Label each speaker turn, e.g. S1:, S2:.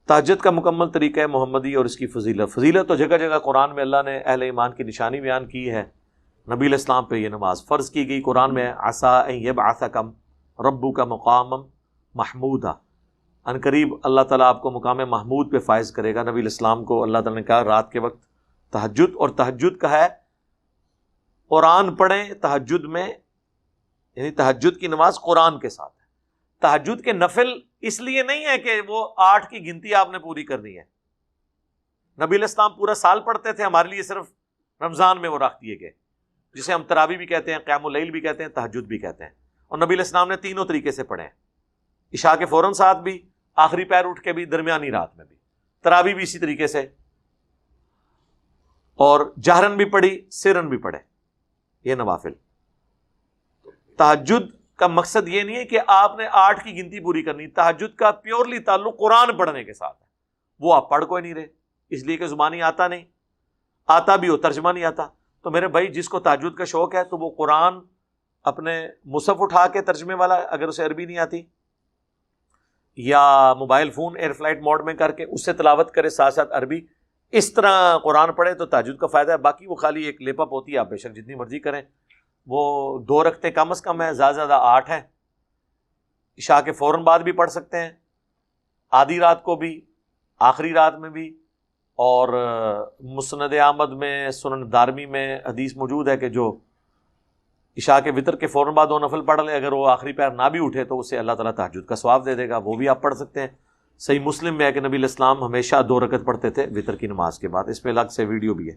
S1: تہجد کا مکمل طریقہ ہے محمدی اور اس کی فضیلت تو جگہ جگہ قرآن میں اللہ نے اہل ایمان کی نشانی بیان کی ہے. نبی علیہ السلام پہ یہ نماز فرض کی گئی. قرآن میں عسیٰ ان یبعثکم ربک مقاما محمودا، ان قریب اللہ تعالیٰ آپ کو مقام محمود پہ فائز کرے گا. نبی علیہ السلام کو اللہ تعالیٰ نے کہا رات کے وقت تہجد، اور تہجد کا ہے قرآن پڑھیں تہجد میں، یعنی تہجد کی نماز قرآن کے ساتھ ہے. تہجد کے نفل اس لیے نہیں ہے کہ وہ 8 کی گنتی آپ نے پوری کرنی ہے. نبی علیہ السلام پورا سال پڑھتے تھے، ہمارے لیے صرف رمضان میں وہ رکھ دیے گئے، جسے ہم تراویح بھی کہتے ہیں، قیام اللیل بھی کہتے ہیں، تہجد بھی کہتے ہیں. اور نبی علیہ السلام نے تینوں طریقے سے پڑھے ہیں، عشاء کے فوراً ساتھ بھی، آخری پیر اٹھ کے بھی، درمیانی رات میں بھی. تراویح بھی اسی طریقے سے، اور جہرن بھی پڑھی، سرن بھی پڑھے یہ نوافل. تہجد کا مقصد یہ نہیں ہے کہ آپ نے 8 کی گنتی پوری کرنی. تہجد کا پیورلی تعلق قرآن پڑھنے کے ساتھ ہے. وہ آپ پڑھ کوئی نہیں رہے، اس لیے کہ زبانی آتا نہیں، آتا بھی ہو ترجمہ نہیں آتا. تو میرے بھائی جس کو تہجد کا شوق ہے تو وہ قرآن اپنے مصحف اٹھا کے ترجمے والا، اگر اسے عربی نہیں آتی، یا mobile phone air flight mode میں کر کے اس سے تلاوت کرے ساتھ ساتھ عربی، اس طرح قرآن پڑھے تو تہجد کا فائدہ ہے. باقی وہ خالی ایک لیپ اپ ہوتی ہے، آپ بے شک جتنی مرضی کریں. وہ 2 رکعتیں کم از کم ہے، زیادہ زیادہ 8 ہیں. عشاء کے فوراً بعد بھی پڑھ سکتے ہیں، آدھی رات کو بھی، آخری رات میں بھی. اور مسند احمد میں، سنن دارمی میں حدیث موجود ہے کہ جو عشاء کے وتر کے فوراً بعد 2 نفل پڑھ لے، اگر وہ آخری پیر نہ بھی اٹھے تو اسے اللہ تعالیٰ تہجد کا ثواب دے دے گا. وہ بھی آپ پڑھ سکتے ہیں. صحیح مسلم میں ہے کہ نبی علیہ السلام ہمیشہ 2 رکعت پڑھتے تھے وتر کی نماز کے بعد. اس پہ الگ سے ویڈیو بھی ہے.